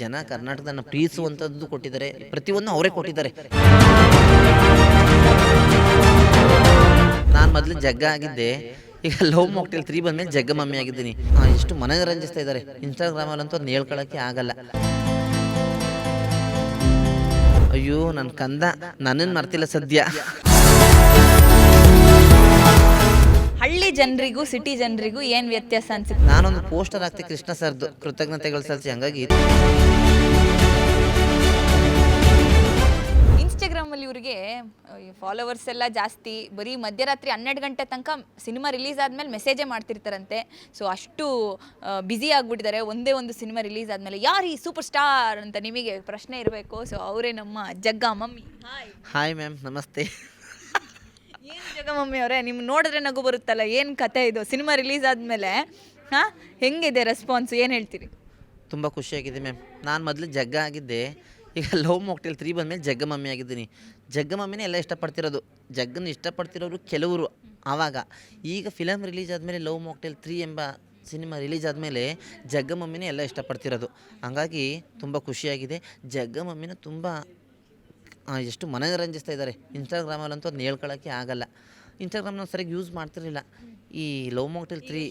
ಜನ ಕರ್ನಾಟಕದನ್ನ ಪ್ರೀತಿಸುವಂಥದ್ದು ಕೊಟ್ಟಿದ್ದಾರೆ, ಪ್ರತಿಯೊಂದು ಅವರೇ ಕೊಟ್ಟಿದ್ದಾರೆ. ನಾನು ಮೊದಲು ಜಗ್ಗ ಆಗಿದ್ದೆ, ಈಗ ಲವ್ ಮಾಕ್ಟೇಲ್ 3 ಬಂದಮೇಲೆ ಜಗ್ಗ ಮಮ್ಮಿ ಆಗಿದ್ದೀನಿ. ಎಷ್ಟು ಮನರಂಜಿಸ್ತಾ ಇದ್ದಾರೆ ಇನ್ಸ್ಟಾಗ್ರಾಮಲ್ಲಂತೂ ಅದನ್ನ ಹೇಳ್ಕೊಳಕ್ಕೆ ಆಗಲ್ಲ. ಅಯ್ಯೋ ನನ್ನ ಕಂದ ನನ್ನನ್ನು ಮರ್ತಿಲ್ಲ ಸದ್ಯ. ಹಳ್ಳಿ ಜನರಿಗೂ ಸಿಟಿ ಜನರಿಗೂ ಏನು ವ್ಯತ್ಯಾಸ ಅನ್ಸುತ್ತೆ? ನಾನೊಂದು ಪೋಸ್ಟರ್ ಹಾಕ್ತೆ ಕೃಷ್ಣ ಸರ್ದು ಕೃತಜ್ಞತೆಗಳು ಸಲ್ಲಿಸಿ. ಹಂಗಾಗಿ ಇನ್ಸ್ಟಾಗ್ರಾಮಲ್ಲಿ ಇವರಿಗೆ ಫಾಲೋವರ್ಸ್ ಎಲ್ಲ ಜಾಸ್ತಿ, ಬರೀ ಮಧ್ಯರಾತ್ರಿ 12 ಗಂಟೆ ತನಕ ಸಿನಿಮಾ ರಿಲೀಸ್ ಆದಮೇಲೆ ಮೆಸೇಜೇ ಮಾಡ್ತಿರ್ತಾರಂತೆ. ಸೊ ಅಷ್ಟು ಬ್ಯುಸಿ ಆಗಿಬಿಟ್ಟಿದ್ದಾರೆ. ಒಂದೇ ಒಂದು ಸಿನಿಮಾ ರಿಲೀಸ್ ಆದಮೇಲೆ ಯಾರು ಈ ಸೂಪರ್ ಸ್ಟಾರ್ ಅಂತ ನಿಮಗೆ ಪ್ರಶ್ನೆ ಇರಬೇಕು. ಸೊ ಅವರೇ ನಮ್ಮ ಜಗ್ಗ ಮಮ್ಮಿ. ಹಾಯ್ ಮ್ಯಾಮ್, ನಮಸ್ತೆ. ಏನು ಜಗ್ಗ ಮಮ್ಮಿ ಅವರೇ, ನಿಮ್ಗೆ ನೋಡಿದ್ರೆ ನಗು ಬರುತ್ತಲ್ಲ, ಏನು ಕತೆ ಇದು? ಸಿನಿಮಾ ರಿಲೀಸ್ ಆದಮೇಲೆ ಹೆಂಗಿದೆ ರೆಸ್ಪಾನ್ಸ್, ಏನು ಹೇಳ್ತೀರಿ? ತುಂಬ ಖುಷಿಯಾಗಿದೆ ಮ್ಯಾಮ್. ನಾನು ಮೊದಲು ಜಗ್ಗ ಆಗಿದ್ದೆ, ಈಗ ಲವ್ ಮಾಕ್ಟೇಲ್ 3 ಬಂದಮೇಲೆ ಜಗ್ಗ ಮಮ್ಮಿ ಆಗಿದ್ದೀನಿ. ಜಗ್ಗ ಮಮ್ಮಿನೇ ಎಲ್ಲ ಇಷ್ಟಪಡ್ತಿರೋದು. ಜಗ್ಗನ ಇಷ್ಟಪಡ್ತಿರೋರು ಕೆಲವರು ಆವಾಗ. ಈಗ ಫಿಲಮ್ ರಿಲೀಸ್ ಆದಮೇಲೆ ಲವ್ ಮಾಕ್ಟೇಲ್ 3 ಎಂಬ ಸಿನಿಮಾ ರಿಲೀಸ್ ಆದಮೇಲೆ ಜಗ್ಗ ಮಮ್ಮಿನೇ ಎಲ್ಲ ಇಷ್ಟಪಡ್ತಿರೋದು. ಹಂಗಾಗಿ ತುಂಬ ಖುಷಿಯಾಗಿದೆ. ಜಗ್ಗ ಮಮ್ಮಿನ ತುಂಬ ಎಷ್ಟು ಮನರಂಜಿಸ್ತಾ ಇದ್ದಾರೆ ಇನ್ಸ್ಟಾಗ್ರಾಮಲ್ಲಂತೂ ಅದನ್ನ ಹೇಳ್ಕೊಳಕ್ಕೆ ಆಗಲ್ಲ. ಇನ್ಸ್ಟಾಗ್ರಾಮ್ನ ಸರಿಯಾಗಿ ಯೂಸ್ ಮಾಡ್ತಿರಲಿಲ್ಲ. ಈ ಲವ್ ಮಾಕ್ಟೇಲ್ 3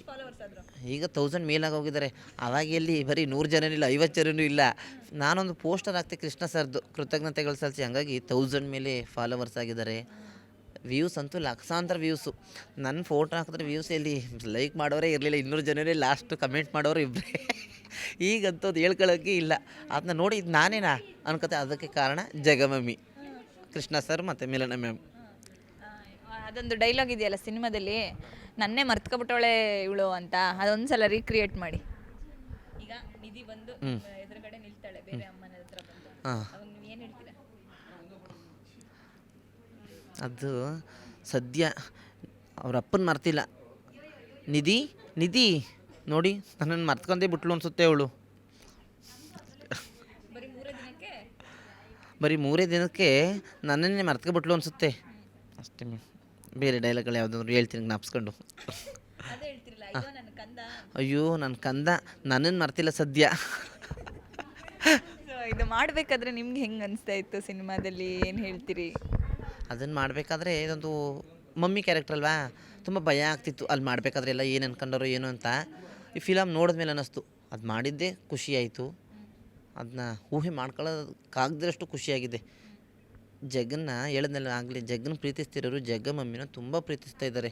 ಈಗ 1000 ಮೇಲಾಗಿ ಹೋಗಿದ್ದಾರೆ. ಅವಾಗ ಎಲ್ಲಿ ಬರೀ 100 ಜನನೂ ಇಲ್ಲ, 50 ಜನನೂ ಇಲ್ಲ. ನಾನೊಂದು ಪೋಸ್ಟರ್ ಹಾಕ್ತೆ ಕೃಷ್ಣ ಸರ್ದು ಕೃತಜ್ಞತೆಗಳು ಸಲ್ಲಿಸಿ. ಹಂಗಾಗಿ 1000 ಮೇಲೆ ಫಾಲೋವರ್ಸ್ ಆಗಿದ್ದಾರೆ. ವ್ಯೂಸ್ ಅಂತೂ ಲಕ್ಷಾಂತರ ವ್ಯೂಸು. ನನ್ನ ಫೋಟೋ ಹಾಕಿದ್ರೆ ವ್ಯೂಸ್ ಎಲ್ಲಿ ಲೈಕ್ ಮಾಡೋರೇ ಇರಲಿಲ್ಲ, 200 ಜನರೇ ಲಾಸ್ಟ್ ಕಮೆಂಟ್ ಮಾಡೋರು ಇಬ್ಬರೇ. ಈಗಂತೂ ಅದು ಹೇಳ್ಕೊಳ್ಳೋಕ್ಕೆ ಇಲ್ಲ. ಅದನ್ನ ನೋಡಿ ಇದು ನಾನೇನಾ ಅನ್ಕೋತೆ. ಅದಕ್ಕೆ ಕಾರಣ ಜಗಮಮ್ಮಿ, ಕೃಷ್ಣ ಸರ್ ಮತ್ತು ಮಿಲನ ಮ್ಯಾಮ್. ಅದೊಂದು ಡೈಲಾಗ್ ಇದೆಯಲ್ಲ ಸಿನಿಮಾದಲ್ಲಿ, ನನ್ನೇ ಮರ್ತ್ಕೊಬಿಟ್ಟವಳೆ ಇವಳು ಅಂತ, ಅದೊಂದು ಸಲ ರೀಕ್ರಿಯೇಟ್ ಮಾಡಿ. ಈಗ ನಿಧಿ ಬಂದು ಎದುರುಗಡೆ ನಿಲ್ತಾಳೆ ಬೇರೆ ಅಮ್ಮನ ಹತ್ರ ಬಂದು, ಅವಾಗ ನೀವು ಏನು ಹೇಳ್ತೀರಾ? ಅದು ಸದ್ಯ ಅವ್ರ ಅಪ್ಪನ ಮರ್ತಿಲ್ಲ. ನಿಧಿ ನಿಧಿ ನೋಡಿ ನನ್ನನ್ನು ಮರ್ತ್ಕೊಂಡೇ ಬಿಟ್ಲು ಅನ್ಸುತ್ತೆ ಅವಳು. ಬರೀ 3 ದಿನಕ್ಕೆ ನನ್ನನ್ನೇ ಮರ್ತ್ಕೊಬಿಟ್ಲು ಅನಿಸುತ್ತೆ ಅಷ್ಟೇ. ಬೇರೆ ಡೈಲಾಗ್ಗಳು ಯಾವುದಾದ್ರು ಹೇಳ್ತೀನಿ ಜ್ಞಾಪಿಸ್ಕೊಂಡು. ಅಯ್ಯೋ ನನ್ನ ಕಂದ ನನ್ನನ್ನು ಮರ್ತಿಲ್ಲ ಸದ್ಯ. ಇದು ಮಾಡಬೇಕಾದ್ರೆ ನಿಮ್ಗೆ ಹೆಂಗೆ ಅನಿಸ್ತಾ ಇತ್ತು ಸಿನಿಮಾದಲ್ಲಿ, ಏನು ಹೇಳ್ತೀರಿ? ಅದನ್ನು ಮಾಡಬೇಕಾದ್ರೆ ಇದೊಂದು ಮಮ್ಮಿ ಕ್ಯಾರೆಕ್ಟರ್ ಅಲ್ವಾ, ತುಂಬ ಭಯ ಆಗ್ತಿತ್ತು ಅಲ್ಲಿ ಮಾಡಬೇಕಾದ್ರೆ. ಎಲ್ಲ ಏನು ಅನ್ಕೊಂಡರೋ ಏನು ಅಂತ ಈ ಫಿಲಮ್ ನೋಡಿದ್ಮೇಲೆ ಅನ್ನಿಸ್ತು. ಅದು ಮಾಡಿದ್ದೇ ಖುಷಿಯಾಯಿತು. ಅದನ್ನ ಊಹೆ ಮಾಡ್ಕೊಳ್ಳೋದಕ್ಕಾಗದಷ್ಟು ಖುಷಿಯಾಗಿದೆ. ಜಗ್ಗನ್ನ ಹೇಳಿದ್ನೆಲ್ಲ ಆಗಲಿ, ಜಗ್ಗನ ಪ್ರೀತಿಸ್ತಿರೋರು ಜಗ್ಗ ಮಮ್ಮಿನ ತುಂಬ ಪ್ರೀತಿಸ್ತಾ ಇದ್ದಾರೆ.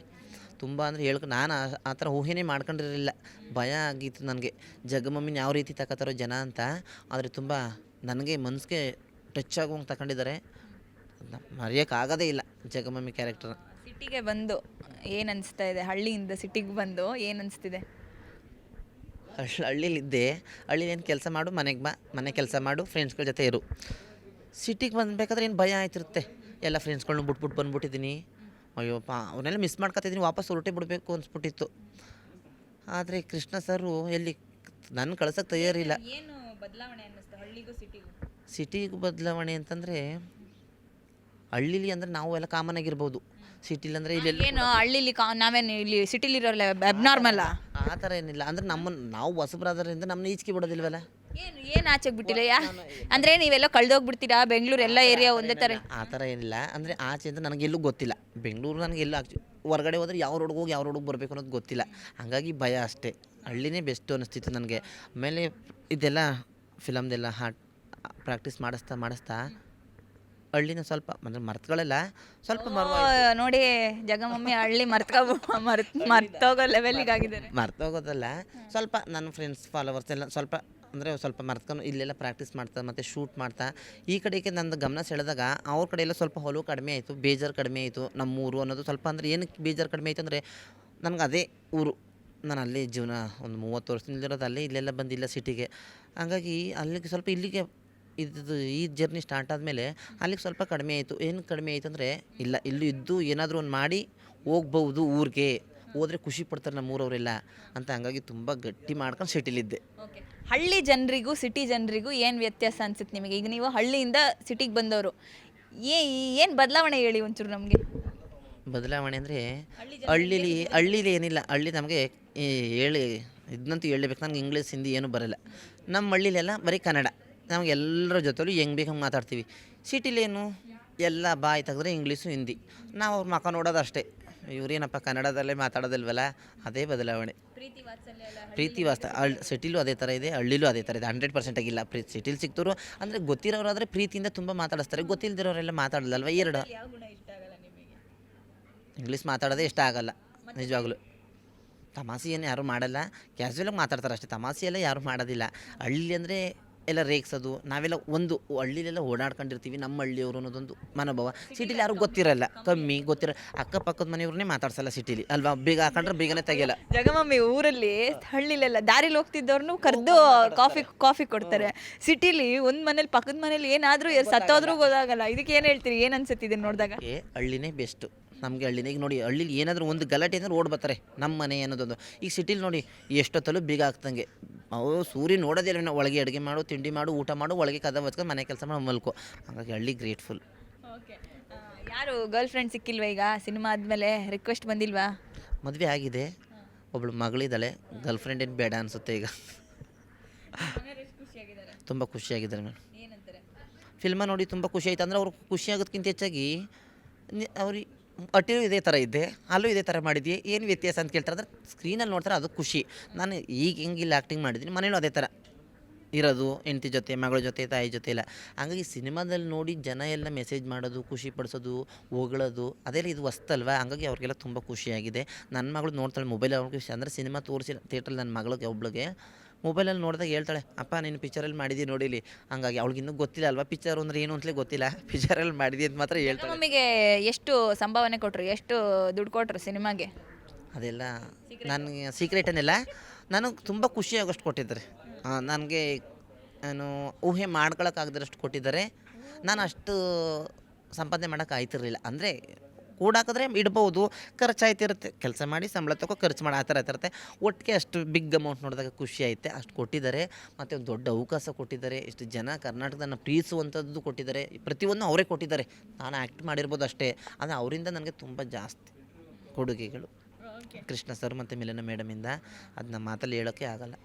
ತುಂಬ ಅಂದರೆ ನಾನು ಆ ಥರ ಊಹೆನೇ ಮಾಡ್ಕೊಂಡಿರಲಿಲ್ಲ. ಭಯ ಆಗಿತ್ತು ನನಗೆ, ಜಗ್ಗ ಮಮ್ಮಿನ ಯಾವ ರೀತಿ ತಗೋತಾರೋ ಜನ ಅಂತ. ಆದರೆ ತುಂಬ ನನಗೆ ಮನಸ್ಸಿಗೆ ಟಚ್ ಆಗುವಂಗೆ ತಗೊಂಡಿದ್ದಾರೆ. ಅದನ್ನ ಮರೆಯೋಕ್ಕಾಗೋದೇ ಇಲ್ಲ ಜಗ್ಗ ಮಮ್ಮಿ ಕ್ಯಾರೆಕ್ಟರ್ನ. ಸಿಟಿಗೆ ಬಂದು ಏನು ಅನಿಸ್ತಾ ಇದೆ? ಹಳ್ಳಿಯಿಂದ ಸಿಟಿಗೆ ಬಂದು ಏನು ಅನಿಸ್ತಿದೆ? ಹಳ್ಳಿಲಿದ್ದೆ, ಹಳ್ಳಿಲಿ ಏನು ಕೆಲಸ ಮಾಡು, ಮನೆಗೆ ಬಾ, ಮನೆ ಕೆಲಸ ಮಾಡು, ಫ್ರೆಂಡ್ಸ್ಗಳ ಜೊತೆ ಇರು. ಸಿಟಿಗೆ ಬಂದಬೇಕಾದ್ರೆ ಏನು ಭಯ ಆಯ್ತಿರುತ್ತೆ. ಎಲ್ಲ ಫ್ರೆಂಡ್ಸ್ಗಳ್ನ ಬಿಟ್ಬಿಟ್ಟು ಬಂದ್ಬಿಟ್ಟಿದ್ದೀನಿ. ಅಯ್ಯೋಪ್ಪ ಅವನ್ನೆಲ್ಲ ಮಿಸ್ ಮಾಡ್ಕೊತಿದ್ದೀನಿ, ವಾಪಸ್ ಹೊರಟೇ ಬಿಡಬೇಕು ಅನಿಸ್ಬಿಟ್ಟಿತ್ತು. ಆದರೆ ಕೃಷ್ಣ ಸರು ಎಲ್ಲಿ ನನ್ನ ಕಳ್ಸೋಕ್ಕೆ ತಯಾರಿಲ್ಲ. ಏನು ಬದಲಾವಣೆ ಅನ್ನಿಸ್ತು ಹಳ್ಳಿಗೂ ಸಿಟಿಗೂ? ಸಿಟಿಗೂ ಬದಲಾವಣೆ ಅಂತಂದರೆ, ಹಳ್ಳಿಲಿ ಅಂದರೆ ನಾವು ಎಲ್ಲ ಕಾಮನ್ ಆಗಿರ್ಬೋದು. ಸಿಟಿಲಿ ಅಂದರೆ ಇಲ್ಲಿ ಏನು ಹಳ್ಳಿಲಿ ನಾವೇನು ಇಲ್ಲಿ ಸಿಟಿಲಿರೋಲ್ಲ ಅಬ್ನಾರ್ಮಲ್ಲ? ಆ ಥರ ಏನಿಲ್ಲ. ಅಂದರೆ ನಾವು ಹೊಸಬ್ರಾದ್ರಿಂದ ನಮ್ಮನ್ನ ಈಚೆಗೆ ಬಿಡೋದಿಲ್ವಲ್ಲ. ಏನು ಆಚೆಗೆ ಬಿಟ್ಟಿಲ್ಲ? ಅಂದರೆ ನೀವೆಲ್ಲ ಕಳ್ದೋಗ್ಬಿಡ್ತೀರಾ? ಬೆಂಗಳೂರು ಎಲ್ಲ ಏರಿಯಾ ಒಂದೇ ಥರ? ಆ ಥರ ಏನಿಲ್ಲ. ಅಂದರೆ ಆಚೆ ಅಂತ ನನಗೆಲ್ಲೂ ಗೊತ್ತಿಲ್ಲ. ಬೆಂಗಳೂರು ನನಗೆಲ್ಲ ಹೊರಗಡೆ ಹೋದರೆ ಯಾವ ರೋಡ್ಗೆ ಹೋಗಿ ಯಾವ ರೋಡಿಗೆ ಬರಬೇಕು ಅನ್ನೋದು ಗೊತ್ತಿಲ್ಲ. ಹಾಗಾಗಿ ಭಯ ಅಷ್ಟೇ. ಹಳ್ಳಿನೇ ಬೆಸ್ಟು ಅನ್ನಿಸ್ತಿತ್ತು ನನಗೆ. ಆಮೇಲೆ ಇದೆಲ್ಲ ಫಿಲಮ್ದೆಲ್ಲ ಪ್ರಾಕ್ಟೀಸ್ ಮಾಡಿಸ್ತಾ ಹಳ್ಳಿನ ಸ್ವಲ್ಪ ಅಂದರೆ ಮರ್ತುಗಳೆಲ್ಲ ಸ್ವಲ್ಪ ನೋಡಿ ಜಗಮಮ್ಮಿ ಹಳ್ಳಿ ಮರ್ತೋಗೋ ಲೆವೆಲಿಗೆ ಆಗಿದ್ದಾರೆ. ಮರ್ತೋಗೋದಲ್ಲ, ಸ್ವಲ್ಪ ನನ್ನ ಫ್ರೆಂಡ್ಸ್ ಫಾಲೋವರ್ಸ್ ಎಲ್ಲ ಸ್ವಲ್ಪ ಮರ್ತ್ಕೊಂಡು ಇಲ್ಲೆಲ್ಲ ಪ್ರಾಕ್ಟೀಸ್ ಮಾಡ್ತಾ ಮತ್ತು ಶೂಟ್ ಮಾಡ್ತಾ ಈ ಕಡೆಗೆ ನಂದು ಗಮನ ಸೆಳೆದಾಗ ಅವ್ರ ಕಡೆ ಎಲ್ಲ ಸ್ವಲ್ಪ ಹೊಲವು ಕಡಿಮೆ ಆಯಿತು, ಬೇಜಾರು ಕಡಿಮೆ ಆಯಿತು. ನಮ್ಮೂರು ಅನ್ನೋದು ಸ್ವಲ್ಪ ಅಂದರೆ ಏನಕ್ಕೆ ಬೇಜಾರು ಕಡಿಮೆ ಆಯಿತು ಅಂದರೆ, ನನಗೆ ಅದೇ ಊರು. ನಾನು ಅಲ್ಲೇ ಜೀವನ ಒಂದು 30 ವರ್ಷದಿಂದ ಇರೋದು ಅಲ್ಲೇ. ಇಲ್ಲೆಲ್ಲ ಬಂದಿಲ್ಲ ಸಿಟಿಗೆ. ಹಾಗಾಗಿ ಅಲ್ಲಿಗೆ ಸ್ವಲ್ಪ ಇಲ್ಲಿಗೆ ಈ ಜರ್ನಿ ಸ್ಟಾರ್ಟ್ ಆದಮೇಲೆ ಅಲ್ಲಿಗೆ ಸ್ವಲ್ಪ ಕಡಿಮೆ ಆಯಿತು. ಏನು ಕಡಿಮೆ ಆಯಿತು ಅಂದರೆ, ಇಲ್ಲ ಇಲ್ಲೂ ಇದ್ದು ಏನಾದರೂ ಒಂದು ಮಾಡಿ ಹೋಗ್ಬೋದು ಊರಿಗೆ, ಹೋದರೆ ಖುಷಿ ಪಡ್ತಾರೆ ನಮ್ಮೂರವರೆಲ್ಲ ಅಂತ. ಹಂಗಾಗಿ ತುಂಬ ಗಟ್ಟಿ ಮಾಡ್ಕೊಂಡು ಸಿಟಿಲಿದ್ದೆ. ಹಳ್ಳಿ ಜನರಿಗೂ ಸಿಟಿ ಜನರಿಗೂ ಏನು ವ್ಯತ್ಯಾಸ ಅನ್ಸುತ್ತೆ ನಿಮಗೆ? ಈಗ ನೀವು ಹಳ್ಳಿಯಿಂದ ಸಿಟಿಗೆ ಬಂದವರು, ಏನು ಬದಲಾವಣೆ ಹೇಳಿ ಒಂಚೂರು ನಮಗೆ. ಬದಲಾವಣೆ ಅಂದರೆ ಹಳ್ಳಿಲಿ ಏನಿಲ್ಲ. ಹಳ್ಳಿ ನಮಗೆ ಇದನ್ನಂತೂ ಹೇಳಬೇಕು, ನನಗೆ ಇಂಗ್ಲೀಷ್ ಹಿಂದಿ ಏನೂ ಬರೋಲ್ಲ. ನಮ್ಮ ಹಳ್ಳಿಲೆಲ್ಲ ಬರೀ ಕನ್ನಡ. ನಮ್ಗೆ ಎಲ್ಲರ ಜೊತೆಲೂ ಹೆಂಗೆ ಬೇಕು ಹಂಗೆ ಮಾತಾಡ್ತೀವಿ. ಸಿಟಿಲೇನು ಎಲ್ಲ ಬಾಯಿ ತೆಗೆದ್ರೆ ಇಂಗ್ಲೀಷು ಹಿಂದಿ, ನಾವು ಅವ್ರ ಮುಖ ನೋಡೋದು ಅಷ್ಟೇ. ಇವ್ರೇನಪ್ಪ ಕನ್ನಡದಲ್ಲೇ ಮಾತಾಡೋದಿಲ್ವಲ್ಲ, ಅದೇ ಬದಲಾವಣೆ. ಪ್ರೀತಿ ವಾಸ್ತ ಸಿಟಿಲೂ ಅದೇ ಥರ ಇದೆ, ಹಳ್ಳಿಲೂ ಅದೇ ಥರ ಇದೆ. 100% ಆಗಿಲ್ಲ. ಸಿಟಿಲಿ ಸಿಕ್ತರು ಅಂದರೆ ಗೊತ್ತಿರೋರಾದರೆ ಪ್ರೀತಿಯಿಂದ ತುಂಬ ಮಾತಾಡಿಸ್ತಾರೆ, ಗೊತ್ತಿಲ್ಲದಿರೋರೆಲ್ಲ ಮಾತಾಡೋದಲ್ವ. ಎರಡು ಇಂಗ್ಲೀಷ್ ಮಾತಾಡೋದೇ ಇಷ್ಟ ಆಗಲ್ಲ ನಿಜವಾಗ್ಲೂ. ತಮಾಷೆ ಏನು ಯಾರೂ ಮಾಡಲ್ಲ, ಕ್ಯಾಶುವಲಾಗಿ ಮಾತಾಡ್ತಾರೆ ಅಷ್ಟೇ. ತಮಾಷೆ ಎಲ್ಲ ಯಾರೂ ಮಾಡೋದಿಲ್ಲ. ಹಳ್ಳಿ ಅಂದರೆ ಎಲ್ಲ ರೇಗ್ಸೋದು, ನಾವೆಲ್ಲ ಒಂದು ಹಳ್ಳಿಲೆಲ್ಲ ಓಡಾಡ್ಕೊಂಡಿರ್ತೀವಿ, ನಮ್ಮ ಹಳ್ಳಿಯವರು ಅನ್ನೋದೊಂದು ಮನೋಭಾವ. ಸಿಟಿಲಿ ಯಾರು ಗೊತ್ತಿರಲ್ಲ, ಕಮ್ಮಿ ಗೊತ್ತಿರಲ್ಲ. ಅಕ್ಕಪಕ್ಕದ ಮನೆಯವ್ರನ್ನೇ ಮಾತಾಡ್ಸಲ್ಲ ಸಿಟಿಲಿ ಅಲ್ವಾ. ಬೇಗ ಹಾಕೊಂಡ್ರೆ ಬೇಗನೆ ತೆಗಿಯಲ್ಲ. ಜಗಮಮ್ಮಿ ಊರಲ್ಲಿ ಹಳ್ಳಿಲೆಲ್ಲ ದಾರಿಲಿ ಹೋಗ್ತಿದ್ದವ್ರನ್ನು ಕರೆದು ಕಾಫಿ ಕೊಡ್ತಾರೆ. ಸಿಟಿಲಿ ಒಂದು ಮನೇಲಿ ಪಕ್ಕದ ಮನೇಲಿ ಏನಾದರೂ ಸತ್ತೋದ್ರೂ ಗೊತ್ತಾಗಲ್ಲ. ಇದಕ್ಕೆ ಏನು ಹೇಳ್ತೀರಿ, ಏನು ಅನ್ಸುತ್ತೆ ಇದನ್ನು ನೋಡಿದಾಗ? ಹಳ್ಳಿನೇ ಬೆಸ್ಟು ನಮಗೆ. ಹಳ್ಳಿನೇ ಈಗ ನೋಡಿ, ಹಳ್ಳಿಲಿ ಏನಾದರೂ ಒಂದು ಗಲಾಟೆ ಅಂದ್ರೆ ಓಡ್ ಬರ್ತಾರೆ ನಮ್ಮ ಮನೆ ಅನ್ನೋದೊಂದು. ಈಗ ಸಿಟಿಲಿ ನೋಡಿ ಎಷ್ಟೊತ್ತಲ್ಲೂ ಬೀಗ ಆಗ್ತಂಗೆ. ಅವು ಸೂರ್ಯ ನೋಡೋದಿಲ್ಲ, ನಾವು ಒಳಗೆ ಅಡುಗೆ ಮಾಡು, ತಿಂಡಿ ಮಾಡು, ಊಟ ಮಾಡು, ಒಳಗೆ ಕದ ಬಚ್ಕೊಂಡು ಮನೆ ಕೆಲಸ ಮಾಡಿ ಮಲ್ಕೋ. ಹಾಗಾಗಿ ಹಳ್ಳಿ ಗ್ರೇಟ್ಫುಲ್. ಓಕೆ, ಯಾರು ಗರ್ಲ್ ಫ್ರೆಂಡ್ ಸಿಕ್ಕಿಲ್ವಾ ಈಗ ಸಿನಿಮಾ ಆದಮೇಲೆ? ರಿಕ್ವೆಸ್ಟ್ ಬಂದಿಲ್ವಾ? ಮದುವೆ ಆಗಿದೆ, ಒಬ್ಳು ಮಗಳಿದ್ದಾಳೆ. ಗರ್ಲ್ ಫ್ರೆಂಡ್ ಏನು ಬೇಡ ಅನಿಸುತ್ತೆ ಈಗ. ತುಂಬ ಖುಷಿಯಾಗಿದ್ದಾರೆ ಮೇಡಮ್. ಫಿಲ್ಮ ನೋಡಿ ತುಂಬ ಖುಷಿ ಆಯ್ತು. ಅಂದರೆ ಅವ್ರು ಖುಷಿ ಆಗೋದಕ್ಕಿಂತ ಹೆಚ್ಚಾಗಿ ಅವ್ರಿಗೆ ಅಟ್ಟಿಯೂ ಇದೇ ಥರ ಇದ್ದೆ, ಅಲ್ಲೂ ಇದೇ ಥರ ಮಾಡಿದ್ವಿ, ಏನು ವ್ಯತ್ಯಾಸ ಅಂತ ಕೇಳ್ತಾರೆ. ಅಂದರೆ ಸ್ಕ್ರೀನಲ್ಲಿ ನೋಡ್ತಾರೆ, ಅದು ಖುಷಿ. ನಾನು ಈಗ ಹೆಂಗಿಲ್ಲ ಆ್ಯಕ್ಟಿಂಗ್ ಮಾಡಿದ್ದೀನಿ, ಮನೇಲೂ ಅದೇ ಥರ ಇರೋದು, ಹೆಂಡತಿ ಜೊತೆ, ಮಗಳ ಜೊತೆ, ತಾಯಿ ಜೊತೆ ಎಲ್ಲ. ಹಾಗಾಗಿ ಸಿನಿಮಾದಲ್ಲಿ ನೋಡಿ ಜನ ಎಲ್ಲ ಮೆಸೇಜ್ ಮಾಡೋದು, ಖುಷಿ ಪಡಿಸೋದು, ಹೊಗಳೋದು, ಅದೆಲ್ಲ ಇದು ಹೊಸ್ತಲ್ವ. ಹಂಗಾಗಿ ಅವ್ರಿಗೆಲ್ಲ ತುಂಬ ಖುಷಿಯಾಗಿದೆ. ನನ್ನ ಮಗಳು ನೋಡ್ತಾಳೆ ಮೊಬೈಲ್. ಅವ್ರಿಗೆ ಅಂದರೆ ಸಿನಿಮಾ ತೋರಿಸಿ ಥಿಯೇಟ್ರಲ್ಲಿ ನನ್ನ ಮಗಳಿಗೆ ಒಬ್ಳಿಗೆ ಮೊಬೈಲಲ್ಲಿ ನೋಡಿದಾಗ ಹೇಳ್ತಾಳೆ, ಅಪ್ಪ ನೀನು ಪಿಕ್ಚರಲ್ಲಿ ಮಾಡಿದ್ದೀನಿ ನೋಡಿಲಿ. ಹಂಗಾಗಿ ಅವ್ಳಿಗೆ ಇನ್ನೂ ಗೊತ್ತಿಲ್ಲ ಅಲ್ವಾ ಪಿಕ್ಚರ್ ಅಂದರೆ ಏನು ಅಂತಲೇ ಗೊತ್ತಿಲ್ಲ. ಪಿಕ್ಚರಲ್ಲಿ ಮಾಡಿದ್ದೀನಿ ಅಂತ ಮಾತ್ರ ಹೇಳ್ತಾಳೆ. ಮಮ್ಮಿಗೆ ಎಷ್ಟು ಸಂಭಾವನೆ ಕೊಟ್ಟರು, ಎಷ್ಟು ದುಡ್ಡು ಕೊಟ್ಟರು ಸಿನಿಮಾಗೆ? ಅದೆಲ್ಲ ನನಗೆ ಸೀಕ್ರೆಟನ್ನೆಲ್ಲ ನನಗೆ ತುಂಬ ಖುಷಿಯಾಗೋಷ್ಟು ಕೊಟ್ಟಿದ್ದಾರೆ. ನನಗೆ ನಾನು ಊಹೆ ಮಾಡ್ಕೊಳಕ್ಕಾಗದಷ್ಟು ಕೊಟ್ಟಿದ್ದಾರೆ. ನಾನು ಅಷ್ಟು ಸಂಪಾದನೆ ಮಾಡೋಕೆ ಆಯ್ತಿರಲಿಲ್ಲ. ಅಂದರೆ ಕೂಡಾಕಿದ್ರೆ ಇಡ್ಬೋದು, ಖರ್ಚಾಯ್ತಿರುತ್ತೆ. ಕೆಲಸ ಮಾಡಿ ಸಂಬಳ ತಗೋ ಖರ್ಚು ಮಾಡಿ ಆ ಥರ ಇರುತ್ತೆ. ಒಟ್ಟಿಗೆ ಅಷ್ಟು ಬಿಗ್ ಅಮೌಂಟ್ ನೋಡಿದಾಗ ಖುಷಿ ಐತೆ. ಅಷ್ಟು ಕೊಟ್ಟಿದ್ದಾರೆ. ಮತ್ತು ಒಂದು ದೊಡ್ಡ ಅವಕಾಶ ಕೊಟ್ಟಿದ್ದಾರೆ. ಇಷ್ಟು ಜನ ಕರ್ನಾಟಕದನ್ನು ಪ್ರೀತಿಸುವಂಥದ್ದು ಕೊಟ್ಟಿದ್ದಾರೆ. ಪ್ರತಿಯೊಂದು ಅವರೇ ಕೊಟ್ಟಿದ್ದಾರೆ. ನಾನು ಆ್ಯಕ್ಟ್ ಮಾಡಿರ್ಬೋದು ಅಷ್ಟೇ, ಆದರೆ ಅವರಿಂದ ನನಗೆ ತುಂಬ ಜಾಸ್ತಿ ಕೊಡುಗೆಗಳು. ಕೃಷ್ಣ ಸರ್ ಮತ್ತು ಮಿಲನ ಮೇಡಮಿಂದ ಅದನ್ನ ಮಾತಲ್ಲಿ ಹೇಳೋಕ್ಕೆ ಆಗಲ್ಲ.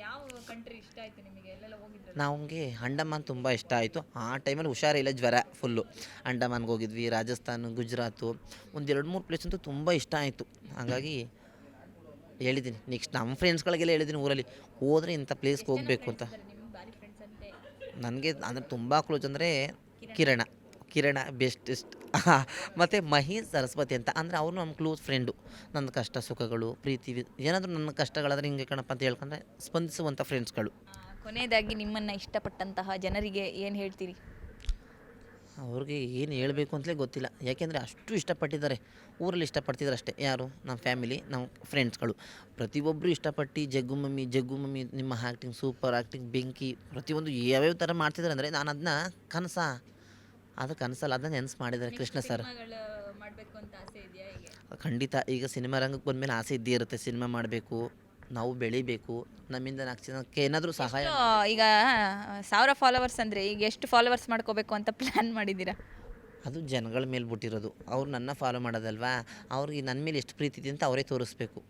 ಯಾವ ಕಂಟ್ರಿ ಇಷ್ಟ ಆಯಿತು ನಿಮಗೆ? ಎಲ್ಲೆಲ್ಲ ಹೋಗಿದ್ರು? ನಮಗೆ ಅಂಡಮಾನ್ ತುಂಬ ಇಷ್ಟ ಆಯಿತು. ಆ ಟೈಮಲ್ಲಿ ಹುಷಾರಿಲ್ಲ, ಜ್ವರ ಫುಲ್ಲು. ಅಂಡಮಾನ್ಗೆ ಹೋಗಿದ್ವಿ, ರಾಜಸ್ಥಾನ, ಗುಜರಾತು, ಒಂದು 2-3 ಪ್ಲೇಸ್ ಅಂತೂ ತುಂಬ ಇಷ್ಟ ಆಯಿತು. ಹಾಗಾಗಿ ಹೇಳಿದ್ದೀನಿ, ನೆಕ್ಸ್ಟ್ ನಮ್ಮ ಫ್ರೆಂಡ್ಸ್ಗಳಿಗೆಲ್ಲ ಹೇಳಿದ್ದೀನಿ ಊರಲ್ಲಿ ಹೋದರೆ ಇಂಥ ಪ್ಲೇಸ್ಗೆ ಹೋಗಬೇಕು ಅಂತ. ನನಗೆ ಅಂದರೆ ತುಂಬ ಕ್ಲೋಸ್ ಅಂದರೆ ಕಿರಣ ಬೆಸ್ಟೆಸ್ಟ್. ಮತ್ತು ಮಹೇಶ್ ಸರಸ್ವತಿ ಅಂತ, ಅಂದರೆ ಅವರು ನಮ್ಮ ಕ್ಲೋಸ್ ಫ್ರೆಂಡು. ನನ್ನ ಕಷ್ಟ ಸುಖಗಳು, ಪ್ರೀತಿ, ಏನಾದರೂ ನನ್ನ ಕಷ್ಟಗಳಾದರೆ ಹಿಂಗೆ ಕಣಪ್ಪ ಅಂತ ಹೇಳ್ಕೊಂಡ್ರೆ ಸ್ಪಂದಿಸುವಂಥ ಫ್ರೆಂಡ್ಸ್ಗಳು. ಕೊನೆಯದಾಗಿ ನಿಮ್ಮನ್ನು ಇಷ್ಟಪಟ್ಟಂತಹ ಜನರಿಗೆ ಏನು ಹೇಳ್ತೀರಿ? ಅವ್ರಿಗೆ ಏನು ಹೇಳಬೇಕು ಅಂತಲೇ ಗೊತ್ತಿಲ್ಲ. ಯಾಕೆಂದರೆ ಅಷ್ಟು ಇಷ್ಟಪಟ್ಟಿದ್ದಾರೆ. ಊರಲ್ಲಿ ಇಷ್ಟಪಡ್ತಿದ್ದಾರೆ ಅಷ್ಟೇ. ಯಾರು? ನಮ್ಮ ಫ್ಯಾಮಿಲಿ, ನಮ್ಮ ಫ್ರೆಂಡ್ಸ್ಗಳು ಪ್ರತಿಯೊಬ್ಬರು ಇಷ್ಟಪಟ್ಟು ಜಗ್ಗು ಮಮ್ಮಿ ನಿಮ್ಮ ಆ್ಯಕ್ಟಿಂಗ್ ಸೂಪರ್, ಆ್ಯಕ್ಟಿಂಗ್ ಬೆಂಕಿ, ಪ್ರತಿಯೊಂದು ಯಾವ್ಯಾವ ಥರ ಮಾಡ್ತಿದ್ದಾರೆ ಅಂದರೆ ನಾನು ಅದನ್ನ ಕನಸಲ್ಲ, ಅದನ್ನ ನೆನ್ಸು ಮಾಡಿದ್ದಾರೆ ಕೃಷ್ಣ ಸರ್. ಮಾಡಬೇಕು ಅಂತ ಆಸೆ ಇದೆಯಾ? ಖಂಡಿತ. ಈಗ ಸಿನಿಮಾ ರಂಗಕ್ಕೆ ಬಂದಮೇಲೆ ಆಸೆ ಇದ್ದೇ ಇರುತ್ತೆ. ಸಿನಿಮಾ ಮಾಡಬೇಕು, ನಾವು ಬೆಳಿಬೇಕು, ನಮ್ಮಿಂದ 4 ಜನಕ್ಕೆ ಏನಾದರೂ ಸಹಾಯ. ಈಗ 1000 ಫಾಲೋವರ್ಸ್ ಅಂದರೆ ಈಗ ಎಷ್ಟು ಫಾಲೋವರ್ಸ್ ಮಾಡ್ಕೋಬೇಕು ಅಂತ ಪ್ಲ್ಯಾನ್ ಮಾಡಿದ್ದೀರಾ? ಅದು ಜನಗಳ ಮೇಲೆ ಬಿಟ್ಟಿರೋದು. ಅವ್ರು ನನ್ನ ಫಾಲೋ ಮಾಡೋದಲ್ವಾ, ಅವ್ರಿಗೆ ನನ್ನ ಮೇಲೆ ಎಷ್ಟು ಪ್ರೀತಿ ಇದೆ ಅಂತ ಅವರೇ ತೋರಿಸ್ಬೇಕು.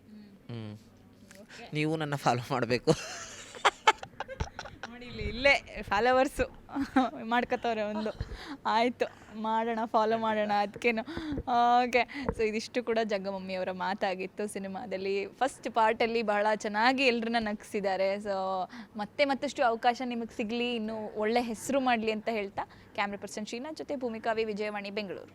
ನೀವು ನನ್ನ ಫಾಲೋ ಮಾಡಬೇಕು. ನೋಡಿ ಇಲ್ಲೇ ಫಾಲೋವರ್ಸು ಮಾಡ್ಕೋತವ್ರೆ ಒಂದು. ಆಯಿತು, ಫಾಲೋ ಮಾಡೋಣ ಅದಕ್ಕೇನು. ಓಕೆ, ಸೊ ಇದಿಷ್ಟು ಕೂಡ ಜಗ್ಗಮಮ್ಮಿಯವರ ಮಾತಾಗಿತ್ತು. ಸಿನಿಮಾದಲ್ಲಿ ಫಸ್ಟ್ ಪಾರ್ಟಲ್ಲಿ ಬಹಳ ಚೆನ್ನಾಗಿ ಎಲ್ಲರನ್ನ ನಗಿಸಿದ್ದಾರೆ. ಸೊ ಮತ್ತಷ್ಟು ಅವಕಾಶ ನಿಮಗೆ ಸಿಗಲಿ, ಇನ್ನೂ ಒಳ್ಳೆ ಹೆಸರು ಮಾಡಲಿ ಅಂತ ಹೇಳ್ತಾ, ಕ್ಯಾಮ್ರಾ ಪರ್ಸನ್ ಶ್ರೀನಾಥ್ ಜೊತೆ ಭೂಮಿಕಾ ವಿ, ವಿಜಯವಾಣಿ, ಬೆಂಗಳೂರು.